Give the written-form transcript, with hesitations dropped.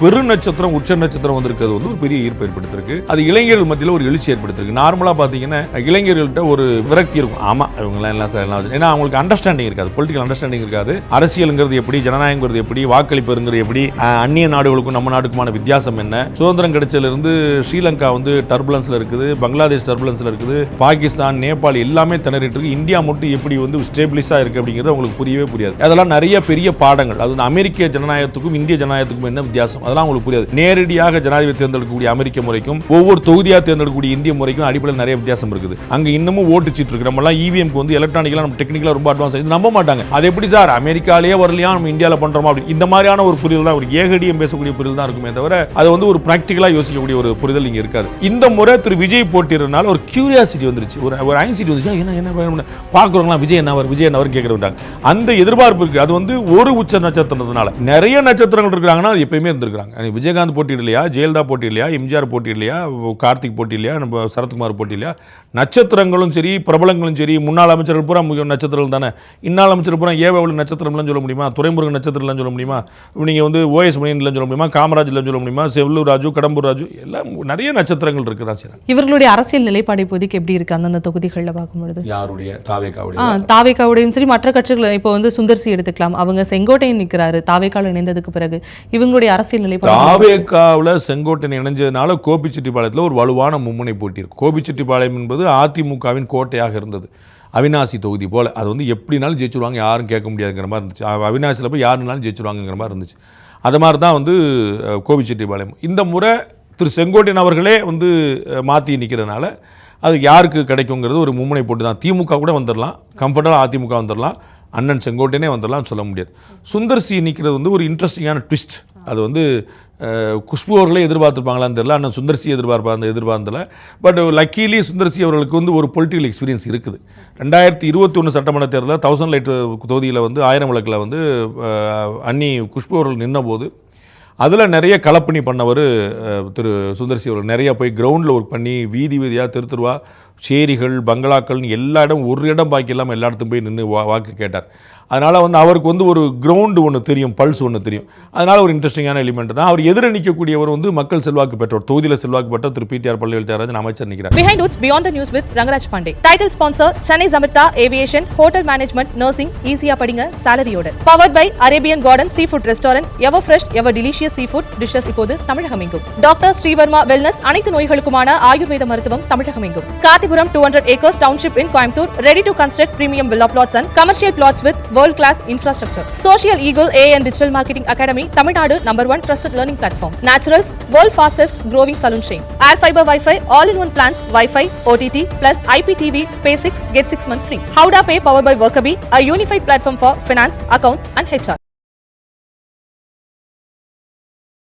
பெரு நட்சத்திரம் உச்ச நட்சத்திரம் வந்திருக்கிறது வந்து ஒரு பெரிய ஈர்ப்பு ஏற்படுத்திருக்கு. அது இளைஞர்கள் மத்தியில் ஒரு எழுச்சி ஏற்படுத்திருக்கு. நார்மலா பாத்தீங்கன்னா இளைஞர்கள்ட்ட ஒரு விரக்தி இருக்கும். ஆமா இவங்க எல்லாம் சார் எல்லாம், ஏன்னா அவங்களுக்கு அண்டர்ஸ்டாண்டிங் இருக்காது, பொலிட்டிக்கல் அண்டர்ஸ்டாண்டிங் இருக்காது. அரசியலுங்கிறது எப்படி, ஜனநாயகங்கிறது எப்படி, வாக்களிப்புங்கிறது எப்படி, அந்நிய நாடுகளுக்கும் நம்ம நாட்டுக்குமான வித்தியாசம் என்ன, சுதந்திரம் கிடைச்சதுல இருந்து ஸ்ரீலங்கா வந்து டர்புலன்ஸ்ல இருக்குது, பங்களாதேஷ் டர்புலன்ஸ்ல இருக்குது, பாகிஸ்தான், நேபாள் எல்லாமே திணறிட்டு இருக்கு, இந்தியா மட்டும் எப்படி வந்து ஸ்டேபிளிஸா இருக்கு அப்படிங்கிறது அவங்களுக்கு புரியவே புரியாது. அதெல்லாம் நிறைய பெரிய பாடங்கள். அது அமெரிக்க ஜனநாயகத்துக்கும் இந்திய ஜனநாயகத்துக்கும் என்ன வித்தியாசம் அதெல்லாம் உங்களுக்கு புரியாது. நேரடியாக ஜனாதிபதி தேர்ந்தெடுக்கக்கூடிய அமெரிக்க முறைக்கும் ஒவ்வொரு தொகுதியா தேர்ந்தெடுக்கக்கூடிய இந்திய முறைக்கும் அடிப்படையில் நிறைய வித்தியாசம் இருக்குது. அங்க இன்னமும் ஓட்டு சீட்டு இருக்கு. நம்ம எல்லாம் இவிஎம்க்கு வந்து எலக்ட்ரானிக்கலா நம்ம டெக்னிக்கலா ரொம்ப அட்வான்ஸ் இது நம்ப மாட்டாங்க. அது எப்படி சார் அமெரிக்காலேயே வரலையா நம்ம இந்தியால பண்றோமா அப்படி இந்த மாதிரியான ஒரு புரிதல் தான், ஒரு ஏகடியம் பேசக்கூடிய புரிதல் தான் இருக்குமே தவிர அது வந்து ஒரு பிராக்டிகலா யோசிக்கக்கூடிய ஒரு புரிதல் இங்க இருக்காது. இந்த முறை திரு விஜய் போட்டிறதுனால ஒரு கியூரியாசிட்டி வந்துருச்சு, ஒரு ஆங்ஸைட்டி வந்துச்சு. என்ன பார்க்குறவங்களா விஜய் என்ன கேட்கறாங்க. அந்த எதிர்பார்ப்பு இருக்கு. அது வந்து ஒரு உச்ச நட்சத்திரத்தினால நிறைய நட்சத்திரங்கள் இருக்காங்கன்னா அது எப்பயுமே இருந்திருக்காங்க. விஜயகாந்த் போட்டியிடலையா, ஜெயலலிதா போட்டியிடலையா, எம்ஜிஆர் போட்டியிடலையா, கார்த்திக் போட்டியிடலையா, நம்ம சரத்குமார் போட்டியிடலையா, நட்சத்திரங்களும் சரி பிரபலங்களும் சரி, முன்னாள் அமைச்சர்கள் பூரா நட்சத்திரங்கள் தானே. இன்னாள் அமைச்சர் பூரா ஏவல் நட்சத்திரம்லாம் சொல்ல முடியுமா, துரைமுருகன் நட்சத்திரம்லாம் சொல்ல முடியுமா, நீங்க வந்து ஓஎஸ் மணியன்லாம் சொல்ல முடியுமா, காமராஜ்லாம் சொல்ல முடியுமா, செல்லூர் ராஜு, கடம்பூர் ராஜு எல்லாம் நிறைய நட்சத்திரங்கள் இருக்குதான் சார். இவர்களுடைய அரசியல் நிலைப்பாடு இப்போதைக்கு எப்படி இருக்கு அந்தந்த தொகுதிகளில் பார்க்கும்பொழுது? யாருடைய தாவேகாவுடையும் சரி மற்ற கட்சிகள் இப்போ வந்து சுந்தர்சி எடுத்துக்கலாம், அவங்க செங்கோட்டையன் நிற்கிறாரு தாவேகாவில் இணைந்ததுக்கு பிறகு இவங்களுடைய அரசியல் நிலைப்பாடு. தாவேகாவில் செங்கோட்டையன் இணைஞ்சதுனால கோபிச்செட்டிப்பாளையத்தில் ஒரு வலுவான மும்முனை போட்டி இருக்கு. கோபிச்செட்டிப்பாளையம் என்பது அதிமுகவின் கோட்டையாக இருந்தது, அவினாசி தொகுதி போல. அது வந்து எப்படினாலும் ஜெயிச்சுருவாங்க, யாரும் கேட்க முடியாதுங்கிற மாதிரி இருந்துச்சு. அவினாசியில் போய் யாருனாலும் ஜெயிச்சுருவாங்கிற மாதிரி இருந்துச்சு. அது மாதிரி தான் வந்து கோபிச்செட்டிப்பாளையம். இந்த முறை திரு செங்கோட்டையன் அவர்களே வந்து மாற்றி நிற்கிறதுனால அது யாருக்கு கிடைக்குங்கிறது ஒரு மும்முனை போட்டு தான். திமுக கூட வந்துடலாம், கம்ஃபர்டபுளாக அதிமுக வந்துடலாம், அண்ணன் செங்கோட்டையனே வந்துடலாம் சொல்ல முடியாது. சுந்தர்சி நிற்கிறது வந்து ஒரு இன்ட்ரெஸ்டிங்கான ட்விஸ்ட். அது வந்து குஷ்பு அவர்களே எதிர்பார்த்துருப்பாங்களான்னு தெரியல, அண்ணன் சுந்தர்சி எதிர்பார்ந்ததில்லை. பட் லக்கீலி சுந்தர்சி அவர்களுக்கு வந்து ஒரு பொலிட்டிக்கல் எக்ஸ்பீரியன்ஸ் இருக்குது. 2021 சட்டமன்ற தேர்தலில் 1000 லைட் தொகுதியில் வந்து 1000 விளக்கில் வந்து அண்ணி குஷ்பு அவர்கள் நின்ற போது அதில் நிறைய களப்பணி பண்ணவர் திரு சுந்தர்சி அவர்கள். நிறையா போய் கிரவுண்டில் ஒர்க் பண்ணி வீதி வீதியாக தெருவா சேரிகள் பங்களாக்கள்னு எல்லா இடம், ஒரு இடம் பாக்கி இல்லாமல் எல்லா இடத்துக்கும் போய் நின்று வாக்கு கேட்டார். அதனால் வந்து அவருக்கு வந்து ஒரு கிரவுண்டு ஒன்று தெரியும், பல்ஸ் ஒன்று தெரியும். அதனால் ஒரு இன்ட்ரெஸ்டிங்கான எலிமெண்ட் தான். அவர் எதிர நிற்கக்கூடியவர் வந்து மக்கள் செல்வாக்கு பெற்றவர், தொகுதியில் செல்வாக்கு பெற்ற திரு பிடிஆர் பழனிவேல் தியாகராஜன் அமைச்சர் நிற்கிறார். Behind Roots Beyond the News with Rangaraj Pandey. Title sponsor Chennai Zamrita Aviation, Hotel Management, Nursing, ஈஸியா படிங்க சாலரியோட. Powered by Arabian Garden Seafood Restaurant, ever fresh, ever delicious seafood dishes இப்போது தமிழகமெங்கும். டாக்டர் ஸ்ரீவர்மா வெல்னஸ், அனைத்து நோய்களுக்குமான ஆயுர்வேத மருத்துவம் தமிழகமெங்கும். காத்திபுரம் 200 acres township in Coimbatore, ready to construct premium villa plots and commercial plots with world class infrastructure. Social Eagle AI and Digital Marketing Academy, Tamil Nadu #1 trusted learning platform. Naturals, world fastest growing salon chain. Air fiber Wi-Fi, all-in-one plans, Wi-Fi, OTT plus IPTV. Pay 6 get 6 months free. Howda Pay powered by Workabi, a unified platform for finance, accounts and HR.